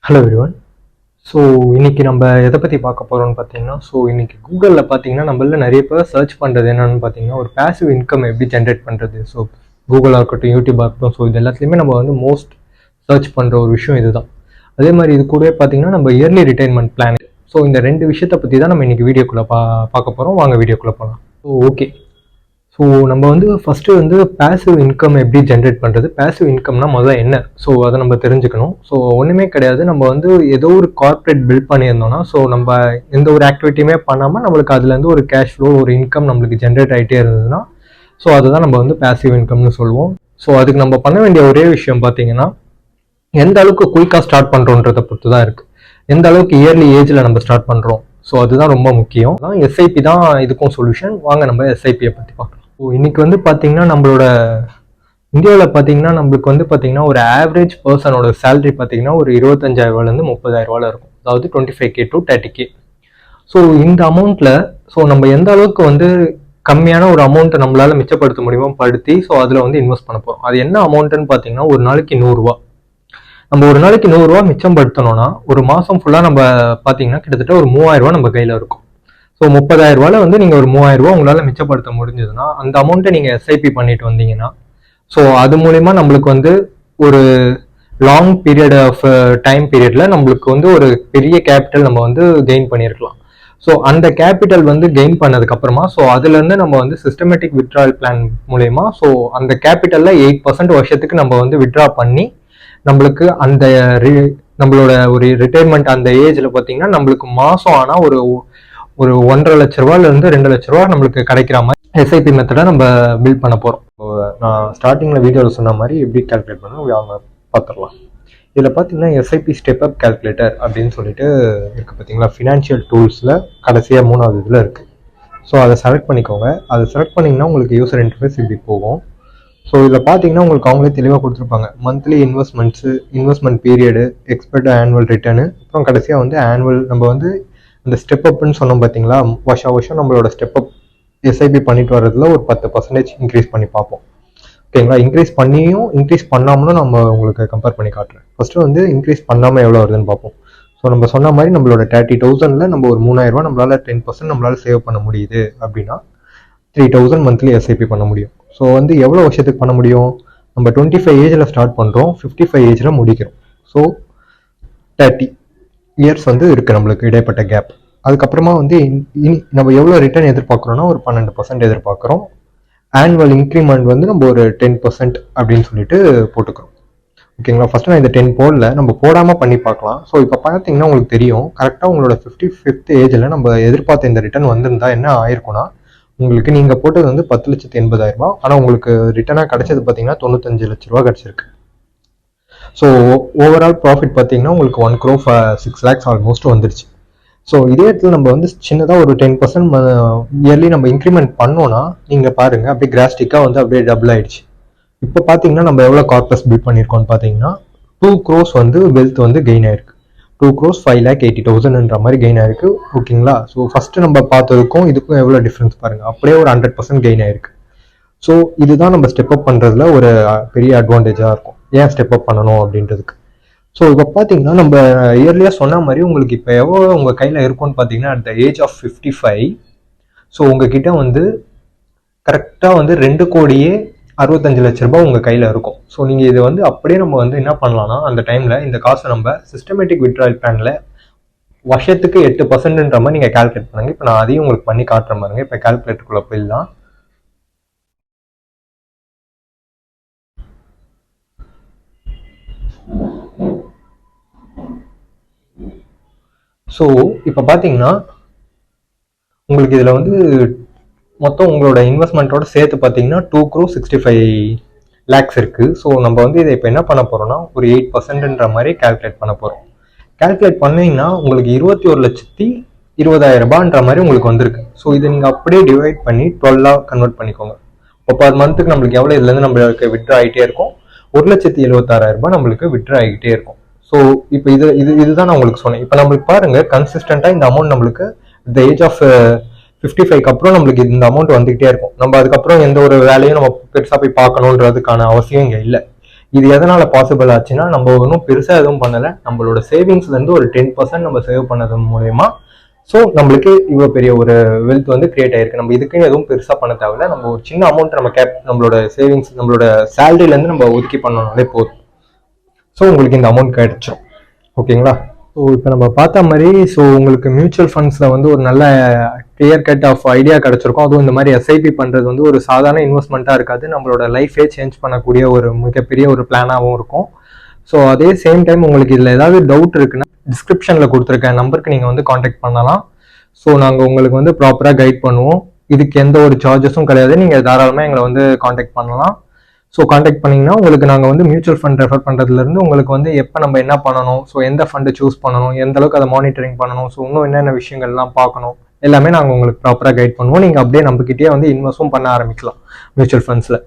Hello everyone. So இன்னைக்கு நம்ம எதை பற்றி பார்க்க போகிறோம்னு பார்த்தீங்கன்னா, இன்னைக்கு கூகுளில் பார்த்தீங்கன்னா நம்மள நிறைய பேர் சர்ச் பண்ணுறது என்னன்னு பார்த்தீங்கன்னா, ஒரு பேசிவ் இன்கம் எப்படி ஜென்ரேட் பண்ணுறது. கூகுளாக இருக்கட்டும், யூடியூபாக இருக்கட்டும், இது எல்லாத்துலேயுமே நம்ம மோஸ்ட் சர்ச் பண்ணுற ஒரு விஷயம் இதுதான். அதே மாதிரி இது கூடவே பார்த்தீங்கன்னா நம்ம இயர்லி ரிட்டைர்மெண்ட் பிளான். இந்த ரெண்டு விஷயத்தை பற்றி தான் நம்ம இன்னைக்கு வீடியோக்குள்ளே பார்க்க போகிறோம். வாங்க வீடியோக்குள்ளே போகலாம். ஓகே. நம்ம ஃபஸ்ட்டு பேசிவ் இன்கம் எப்படி ஜென்ரேட் பண்ணுறது, பேசிவ் இன்கம்னா முதல்ல என்ன, அதை நம்ம தெரிஞ்சுக்கணும். ஒன்றுமே கிடையாது. நம்ம ஏதோ ஒரு கார்ப்பரேட் பில்ட் பண்ணியிருந்தோம்னா, நம்ம எந்த ஒரு ஆக்டிவிட்டியுமே பண்ணாமல் நம்மளுக்கு அதுலேருந்து ஒரு கேஷ் ஃப்ளோ, ஒரு இன்கம் நம்மளுக்கு ஜென்ரேட் ஆகிட்டே இருந்ததுன்னா, அதுதான் நம்ம பேசிவ் இன்கம்னு சொல்லுவோம். அதுக்கு நம்ம பண்ண வேண்டிய ஒரே விஷயம் பார்த்தீங்கன்னா, எந்த அளவுக்கு குயிக்காக ஸ்டார்ட் பண்ணுறோன்றதை பொறுத்து தான் இருக்குது. எந்த அளவுக்கு இயர்லி ஏஜில் நம்ம ஸ்டார்ட் பண்ணுறோம், அதுதான் ரொம்ப முக்கியம். எஸ்ஐபி தான் இதுக்கும் சொல்யூஷன். வாங்க நம்ம எஸ்ஐபியை பற்றி பார்க்கலாம். இன்னைக்கு பார்த்தீங்கன்னா நம்மளோட இந்தியாவில் பார்த்தீங்கன்னா நம்மளுக்கு பார்த்தீங்கன்னா ஒரு ஆவரேஜ் பர்சனோட சேலரி பார்த்தீங்கன்னா ஒரு 25,000 30,000 இருக்கும். அதாவது 25K to 30K. இந்த அமௌண்ட்டில் நம்ம எந்த அளவுக்கு கம்மியான ஒரு அமௌண்ட்டை நம்மளால மிச்சப்படுத்த முடியுமோ படுத்தி அதில் இன்வெஸ்ட் பண்ண போகிறோம். அது என்ன அமௌண்ட்டுன்னு பார்த்தீங்கன்னா ஒரு நாளைக்கு 100 ரூபா. நம்ம ஒரு நாளைக்கு 100 ரூபா மிச்சம் படுத்தணும்னா ஒரு மாதம் ஃபுல்லாக நம்ம பார்த்தீங்கன்னா கிட்டத்தட்ட ஒரு 3,000 ரூபா நம்ம கையில் இருக்கும். 30,000 நீங்கள் ஒரு 3,000 ரூபா உங்களால் மிச்சப்படுத்த முடிஞ்சதுன்னா அந்த அமௌண்ட்டை நீங்கள் எஸ்ஐபி பண்ணிட்டு வந்தீங்கன்னா அது மூலிமா நம்மளுக்கு ஒரு லாங் பீரியட் ஆஃப் டைம் பீரியடில் நம்மளுக்கு ஒரு பெரிய கேபிட்டல் நம்ம கெயின் பண்ணியிருக்கலாம். அந்த கேபிட்டல் கெயின் பண்ணதுக்கப்புறமா அதுலேருந்து நம்ம சிஸ்டமேட்டிக் வித்ட்ராவல் பிளான் மூலயமா அந்த கேபிட்டலில் 8% வருஷத்துக்கு நம்ம வித்ட்ரா பண்ணி நம்மளுக்கு அந்த நம்மளோட ஒரு ரிட்டைர்மெண்ட் அந்த ஏஜில் பார்த்தீங்கன்னா நம்மளுக்கு மாதம் ஆனால் ஒரு 1.5 லட்ச ரூபாயிலிருந்து 2 லட்ச ரூபா நம்மளுக்கு கிடைக்கிற மாதிரி எஸ்ஐபி மெத்தடை நம்ம பில்ட் பண்ண போகிறோம். நான் ஸ்டார்டிங்கில் வீடியோவில் சொன்ன மாதிரி எப்படி கால்குலேட் பண்ணணும் அவங்க பார்த்துடலாம். இதில் பார்த்தீங்கன்னா எஸ்ஐபி ஸ்டெப் அப் கால்குலேட்டர் அப்படின்னு சொல்லிட்டு இருக்குது பார்த்தீங்களா, ஃபினான்ஷியல் டூல்ஸில் கடைசியாக 3வது இதில் இருக்குது. அதை செலக்ட் பண்ணிக்கோங்க. அதை செலக்ட் பண்ணிங்கன்னா உங்களுக்கு யூசர் இன்டர்ஃபேஸ் இப்படி போகும். இதில் பார்த்தீங்கன்னா உங்களுக்கு அவங்களே தெளிவாக கொடுத்துருப்பாங்க. Monthly investment period, expect annual return, அப்புறம் கடைசியாக ஆனுவல் நம்ம இந்த ஸ்டெப் அப்னு சொன்னோம் பார்த்தீங்களா, வருஷம் நம்மளோட ஸ்டெப் அப் எஸ்ஐபி பண்ணிட்டு வர்றதுல ஒரு 10% இன்க்ரீஸ் பண்ணி பார்ப்போம். ஓகேங்களா. இன்க்ரீஸ் பண்ணாமலும் நம்ம உங்களுக்கு கம்பேர் பண்ணி காட்டுறேன். ஃபர்ஸ்ட்டு இன்க்ரீஸ் பண்ணாமல் எவ்வளோ வருதுன்னு பார்ப்போம். நம்ம சொன்ன மாதிரி நம்மளோட 30,000 நம்ம ஒரு 3,000 ரூபா நம்மளால 10% நம்மளால சேவ் பண்ண முடியுது அப்படின்னா 3,000 மந்த்லி எஸ்ஐபி பண்ண முடியும். எவ்வளோ வருஷத்துக்கு பண்ண முடியும்? நம்ம 25 ஏஜில் ஸ்டார்ட் பண்ணுறோம், 55 ஏஜில் முடிக்கிறோம். 30 இயர்ஸ் இருக்குது நம்மளுக்கு இடைப்பட்ட கேப். அதுக்கப்புறமா நம்ம எவ்வளோ ரிட்டர்ன் எதிர்பார்க்குறோன்னா ஒரு 12% எதிர்பார்க்குறோம். ஆனுவல் இன்க்ரிமெண்ட் நம்ம ஒரு 10% அப்படின்னு சொல்லிட்டு போட்டுக்கிறோம். ஓகேங்களா. ஃபர்ஸ்ட் நான் இந்த 10 போடல, நம்ம போடாமல் பண்ணி பார்க்கலாம். இப்போ பார்த்தீங்கன்னா உங்களுக்கு தெரியும், கரெக்டாக உங்களோட 55th ஏஜில் நம்ம எதிர்பார்த்த இந்த ரிட்டர்ன் வந்திருந்தா என்ன ஆயிருக்கும்னா, உங்களுக்கு நீங்கள் போட்டது 10,80,000 ரூபா, ஆனால் உங்களுக்கு ரிட்டர்னாக கிடைச்சது பார்த்தீங்கன்னா 95 லட்ச ரூபா கிடைச்சிருக்கு. ஓவரால் ப்ராஃபிட் பார்த்தீங்கன்னா உங்களுக்கு 1 crore 6 lakhs ஆல்மோஸ்ட் வந்துருச்சு. இதே இடத்துல நம்ம சின்னதாக ஒரு 10% இயர்லி நம்ம இன்க்ரிமெண்ட் பண்ணோன்னா நீங்கள் பாருங்கள் அப்படியே கிராஸ்டிக்காக அப்படியே டபுள் ஆயிடுச்சு. இப்போ பார்த்தீங்கன்னா நம்ம எவ்வளோ கார்பஸ் பில்ட் பண்ணியிருக்கோம்னு பார்த்தீங்கன்னா 2 crores வெல்த் கெயின் ஆயிருக்கு. 2 crores 5,80,000 மாதிரி கெயின் ஆயிருக்கு. ஓகேங்களா. ஃபர்ஸ்ட் நம்ம பார்த்ததுக்கும் இதுக்கும் எவ்வளோ டிஃப்ரென்ஸ் பாருங்க, அப்படியே ஒரு 100% கெயின் ஆயிருக்கு. இதுதான் நம்ம ஸ்டெப் அப் பண்றதுல ஒரு பெரிய அட்வான்டேஜா இருக்கும். ஏன் ஸ்டெப் அப் பண்ணணும் அப்படின்றதுக்கு. இப்போ பார்த்தீங்கன்னா நம்ம இயர்லியாக சொன்ன மாதிரி உங்களுக்கு இப்போ எவ்வளோ உங்கள் கையில் இருக்கும்னு பார்த்தீங்கன்னா அட் த ஏஜ் ஆஃப் 55 உங்ககிட்ட கரெக்டாக 2,65 லட்ச ரூபாய் உங்கள் கையில் இருக்கும். நீங்கள் இதை அப்படியே நம்ம என்ன பண்ணலாம்னா அந்த டைமில் இந்த காசை நம்ம சிஸ்டமேட்டிக் வித்ட்ராவல் பிளானில் வருஷத்துக்கு 8%ன்ற மாதிரி நீங்கள் கால்குலேட் பண்ணுங்க. இப்போ நான் அதையும் உங்களுக்கு பண்ணி காட்டுறேன் பாருங்க. இப்போ கால்குலேட்டருக்குள்ளே போயிடலாம். இப்போ பார்த்தீங்கன்னா உங்களுக்கு இதில் மொத்தம் உங்களோட இன்வெஸ்ட்மெண்ட்டோட சேர்த்து பார்த்தீங்கன்னா 2 crore 65 lakhs இருக்குது. நம்ம இதை இப்போ என்ன பண்ண போகிறோம்னா ஒரு 8%ன்ற மாதிரி கால்குலேட் பண்ண போகிறோம். கால்குலேட் பண்ணீங்கன்னா உங்களுக்கு 21,20,000 ரூபான்ற மாதிரி உங்களுக்கு வந்திருக்கு. இதை நீங்கள் அப்படியே டிவைட் பண்ணி 12 கன்வெர்ட் பண்ணிக்கோங்க. இப்போ பர் மந்த்துக்கு நம்மளுக்கு எவ்வளோ இதுலேருந்து நம்மளுக்கு வித்ட்ரா ஆகிட்டே இருக்கும், 1,76,000 ரூபாய் நம்மளுக்கு வித்ட்ரா ஆகிட்டே இருக்கும். இப்போ இதுதான் நான் உங்களுக்கு சொன்னேன். இப்போ நம்மளுக்கு பாருங்க கன்சிஸ்டண்டா இந்த அமௌண்ட் நம்மளுக்கு இந்த ஏஜ் ஆஃப் 55க்கு அப்புறம் நம்மளுக்கு இந்த அமௌண்ட் வந்துகிட்டே இருக்கும். நம்ம அதுக்கப்புறம் எந்த ஒரு வேலையும் நம்ம பெருசா போய் பார்க்கணுன்றதுக்கான அவசியம் இங்க இல்லை. இது எதனால பாசிபிள் ஆச்சுன்னா, நம்ம ஒன்றும் பெருசா எதுவும் பண்ணல, நம்மளோட சேவிங்ஸ்ல இருந்து ஒரு 10% நம்ம சேவ் பண்ணது மூலயமா ஸோ நம்மளுக்கு இவ்வளோ பெரிய ஒரு வெல்த் வந்து கிரியேட் ஆயிருக்கு. நம்ம இதுக்குன்னு எதுவும் பெருசா பண்ண தேவையில்ல. நம்ம ஒரு சின்ன அமௌண்ட் நம்ம நம்மளோட சேவிங்ஸ் நம்மளோட சேலரில இருந்து நம்ம ஒதுக்கி பண்ணோம்னாலே போதும். ஸோ உங்களுக்கு இந்த அமௌண்ட் கிடைச்சிடும். ஓகேங்களா? ஸோ இப்போ நம்ம பார்த்த மாதிரி ஸோ உங்களுக்கு மியூச்சுவல் ஃபண்ட்ஸில் வந்து ஒரு நல்ல கிளியர் கட் ஆஃப் ஐடியா கிடைச்சிருக்கும். அதுவும் இந்த மாதிரி எஸ்ஐபி பண்ணுறது வந்து ஒரு சாதாரண இன்வெஸ்ட்மெண்ட்டாக இருக்காது, நம்மளோட லைஃபே சேஞ்ச் பண்ணக்கூடிய ஒரு மிகப்பெரிய ஒரு பிளானாகவும் இருக்கும். ஸோ அதே சேம் டைம் உங்களுக்கு இதில் ஏதாவது டவுட் இருக்குன்னா டிஸ்கிரிப்ஷனில் கொடுத்துருக்க நம்பருக்கு நீங்கள் வந்து காண்டாக்ட் பண்ணலாம். ஸோ நாங்கள் உங்களுக்கு வந்து ப்ராப்பராக கைட் பண்ணுவோம். இதுக்கு எந்த ஒரு சார்ஜஸும் கிடையாது, நீங்கள் தாராளமாக எங்களை வந்து காண்டாக்ட் பண்ணலாம். ஸோ காண்டாக்ட் பண்ணிங்கன்னா உங்களுக்கு நாங்கள் வந்து மியூச்சுவல் ஃபண்ட் ரெஃபர் பண்ணுறதுலேருந்து உங்களுக்கு வந்து எப்போ நம்ம என்ன பண்ணணும், ஸோ எந்த ஃபண்டு சூஸ் பண்ணணும், எந்த அளவுக்கு அதை மானிட்டரிங் பண்ணணும், ஸோ இன்னும் என்னென்ன விஷயங்கள்லாம் பார்க்கணும், எல்லாமே நாங்கள் உங்களுக்கு ப்ராப்பராக கைட் பண்ணுவோம். நீங்கள் அப்படியே நம்மக்கிட்டே வந்து இன்வெஸ்ட்டும் பண்ண ஆரம்பிக்கலாம் மியூச்சுவல் ஃபண்ட்ஸில்.